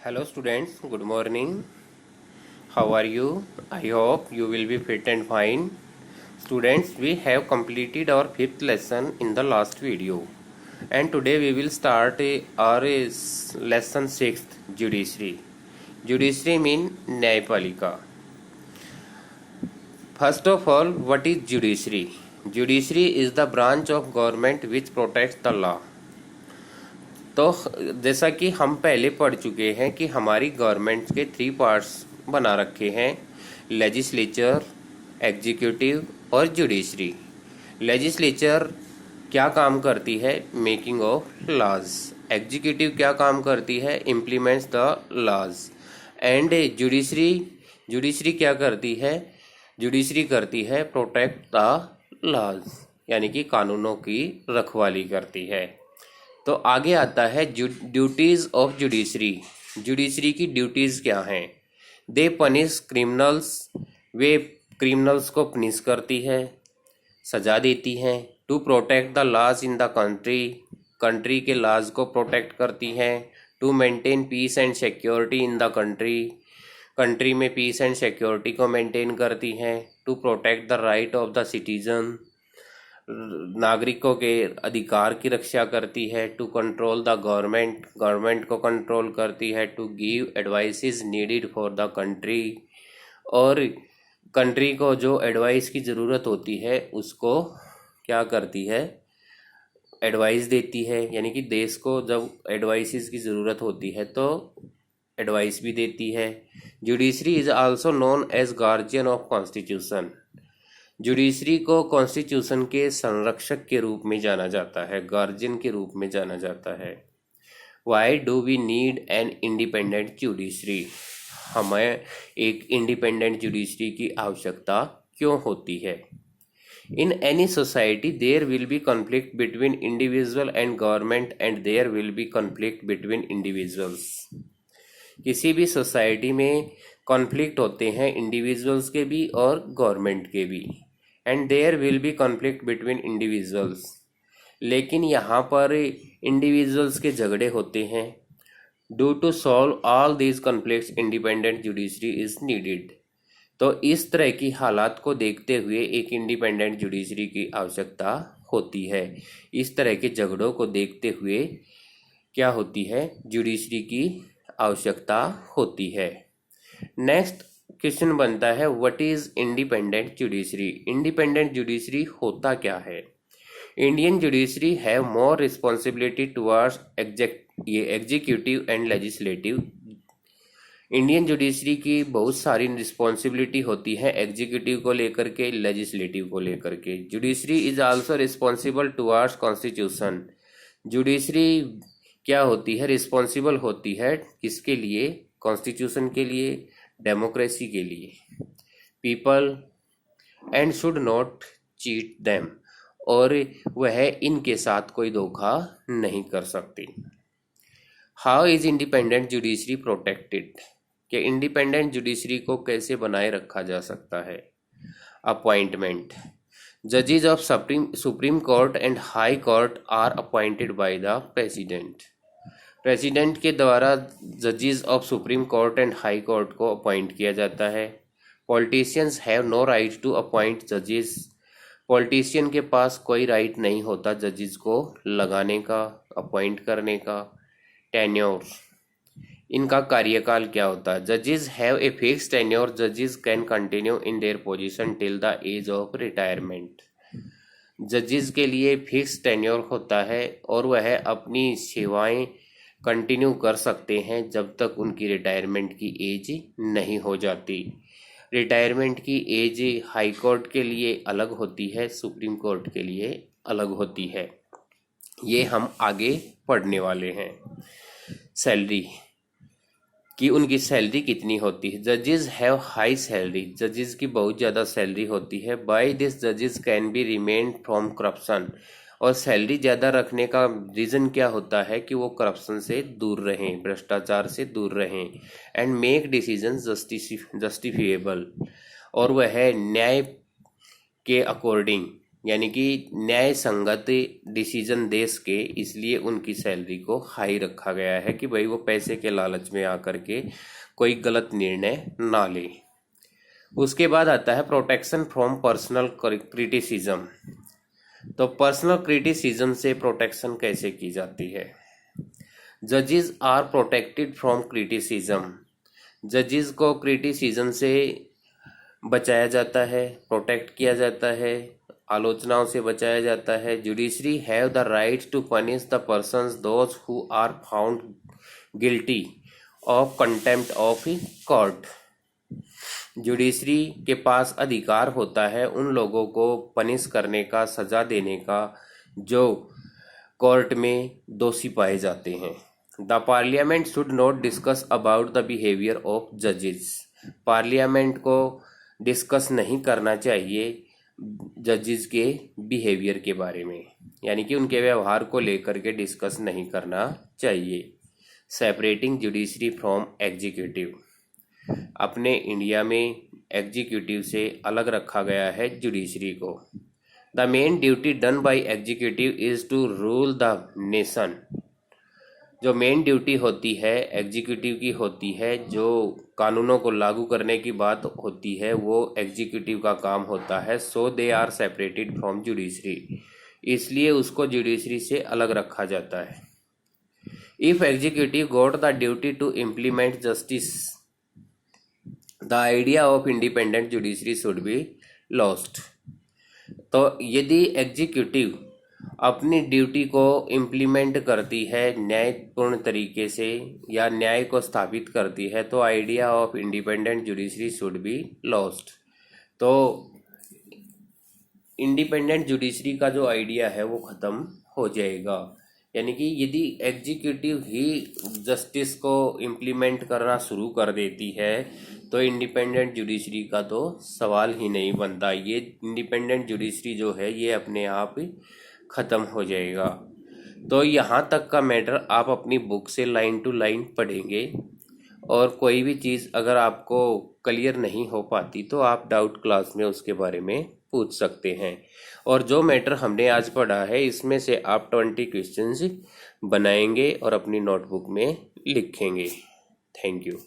Hello students, good morning. How are you? I hope you will be fit and fine. Students, we have completed our fifth lesson in the last video. And today we will start our lesson 6th, Judiciary. Judiciary means Nyayapalika. First of all, what is Judiciary? Judiciary is the branch of government which protects the law. तो जैसा कि हम पहले पढ़ चुके हैं कि हमारी गवर्नमेंट के 3 पार्ट्स बना रखे हैं, लेजिस्लेचर, एग्जीक्यूटिव और जुडिशरी। लेजिस्लेचर क्या काम करती है? Making of laws. एग्जीक्यूटिव क्या काम करती है? Implements the laws. And judiciary क्या करती है? जुडिशरी करती है प्रोटेक्ट द लॉज, यानी कि कानूनों की रखवाली करती है। तो आगे आता है ड्यूटीज ऑफ जुडिशरी। जुडिशरी की ड्यूटीज क्या हैं? दे पनिश क्रिमिनल्स, वे क्रिमिनल्स को पनिश करती है, सजा देती हैं। To protect the laws in the country, country के लॉज को प्रोटेक्ट करती हैं। To maintain peace and security in the country, country में पीस एंड सिक्योरिटी को मेंटेन करती हैं। To protect the right of the citizen, नागरिकों के अधिकार की रक्षा करती है। To control the government, government को कंट्रोल करती है। To give advices needed for the country, और कंट्री को जो एडवाइस की ज़रूरत होती है उसको क्या करती है? एडवाइस देती है, यानी कि देश को जब एडवाइसेस की ज़रूरत होती है तो एडवाइस भी देती है। Judiciary is also known as guardian of constitution, judiciary को कॉन्स्टिट्यूशन के संरक्षक के रूप में जाना जाता है, गार्जियन के रूप में जाना जाता है। Why do we need an independent judiciary, हमें एक इंडिपेंडेंट जुडिशरी की आवश्यकता क्यों होती है? In any society there will be conflict between individual and government and there will be conflict between individuals. किसी भी सोसाइटी में कॉन्फ्लिक्ट होते हैं इंडिविजुअल्स के भी और गवर्नमेंट के भी, and there will be conflict between individuals. लेकिन यहाँ पर इंडिविजुअल्स के झगड़े होते हैं। Due to solve all these conflicts independent judiciary is needed. तो इस तरह की हालात को देखते हुए एक इंडिपेंडेंट जुडिशरी की आवश्यकता होती है। इस तरह के झगड़ों को देखते हुए क्या होती है? जुडिशरी की आवश्यकता होती है। नेक्स्ट क्वेश्चन बनता है, what is independent judiciary? Independent judiciary होता क्या है? Indian judiciary have more responsibility towards executive and legislative. Indian judiciary की बहुत सारी रिस्पॉन्सिबिलिटी होती है एग्जीक्यूटिव को लेकर के, लेजिस्लेटिव को लेकर के। Judiciary is also responsible towards constitution. Judiciary क्या होती है? रिस्पॉन्सिबल होती है किसके लिए? कॉन्स्टिट्यूशन के लिए, डेमोक्रेसी के लिए। People and should not cheat them, और वह इनके साथ कोई धोखा नहीं कर सकती। How is independent judiciary protected, कि इंडिपेंडेंट जुडिशरी को कैसे बनाए रखा जा सकता है? अपॉइंटमेंट, जजेस of supreme court and high court are appointed by the president. President के द्वारा जजेस of supreme court and high court को अपॉइंट किया जाता है। Politicians have no right to appoint जजेस, पॉलिटिशियन के पास कोई राइट नहीं होता जजेस को लगाने का, अपॉइंट करने का। टेन्योर, इनका कार्यकाल क्या होता है? जजेस हैव ए फिक्स टेन्योर, जजेस can continue in their position till the age of retirement. जजेस के लिए फिक्स टेन्योर होता है और वह अपनी सेवाएं कंटिन्यू कर सकते हैं जब तक उनकी रिटायरमेंट की एज नहीं हो जाती। रिटायरमेंट की एज हाई कोर्ट के लिए अलग होती है, सुप्रीम कोर्ट के लिए अलग होती है। ये हम आगे पढ़ने वाले हैं। सैलरी कि उनकी सैलरी कितनी होती है? जजेस हैव हाई सैलरी, जजेस की बहुत ज़्यादा सैलरी होती है। बाय दिस जजेस can be remain from corruption, और सैलरी ज़्यादा रखने का रीज़न क्या होता है? कि वो करप्शन से दूर रहें, भ्रष्टाचार से दूर रहें। एंड मेक डिसीजन जस्टिफिएबल, और वह न्याय के अकॉर्डिंग यानी कि न्याय संगत डिसीजन दे सके, इसलिए उनकी सैलरी को हाई रखा गया है कि भाई वो पैसे के लालच में आकर के कोई गलत निर्णय ना ले। उसके बाद आता है प्रोटेक्शन फ्रॉम पर्सनल क्रिटिसिज्म। तो पर्सनल क्रिटिसिज्म से प्रोटेक्शन कैसे की जाती है? जजेस आर प्रोटेक्टेड फ्रॉम क्रिटिसिज्म। जजेस को क्रिटिसिज्म से बचाया जाता है, प्रोटेक्ट किया जाता है, आलोचनाओं से बचाया जाता है। Judiciary have the right to punish the persons those who are found guilty of contempt of court. Judiciary के पास अधिकार होता है उन लोगों को पनिश करने का, सजा देने का, जो कोर्ट में दोषी पाए जाते हैं। The parliament should not discuss about the behaviour of जजेस। पार्लियामेंट को डिस्कस नहीं करना चाहिए जजेस के बिहेवियर के बारे में, यानी कि उनके व्यवहार को लेकर के डिस्कस नहीं करना चाहिए। Separating judiciary from executive. अपने इंडिया में एग्जीक्यूटिव से अलग रखा गया है जुडिशरी को। The main duty done by executive is to rule the nation. जो मेन ड्यूटी होती है एग्जीक्यूटिव की होती है, जो कानूनों को लागू करने की बात होती है, वो एग्जीक्यूटिव का काम होता है। So they are separated from judiciary, इसलिए उसको जुडिशरी से अलग रखा जाता है। If executive got the duty to implement justice, the idea of independent judiciary should be lost. तो यदि एग्जीक्यूटिव अपनी ड्यूटी को इम्प्लीमेंट करती है न्यायपूर्ण तरीके से या न्याय को स्थापित करती है, तो idea of independent judiciary should be lost. तो इंडिपेंडेंट जुडिशरी का जो आइडिया है वो खत्म हो जाएगा। यानी कि यदि एग्जीक्यूटिव ही जस्टिस को इम्प्लीमेंट करना शुरू कर देती है तो इंडिपेंडेंट जुडिशरी का तो सवाल ही नहीं बनता। ये इंडिपेंडेंट जुडिशरी जो है ये अपने आप ही खत्म हो जाएगा। तो यहाँ तक का मैटर आप अपनी बुक से लाइन टू लाइन पढ़ेंगे, और कोई भी चीज़ अगर आपको क्लियर नहीं हो पाती तो आप डाउट क्लास में उसके बारे में पूछ सकते हैं। और जो मैटर हमने आज पढ़ा है इसमें से आप 20 क्वेश्चंस बनाएंगे और अपनी नोटबुक में लिखेंगे। Thank you.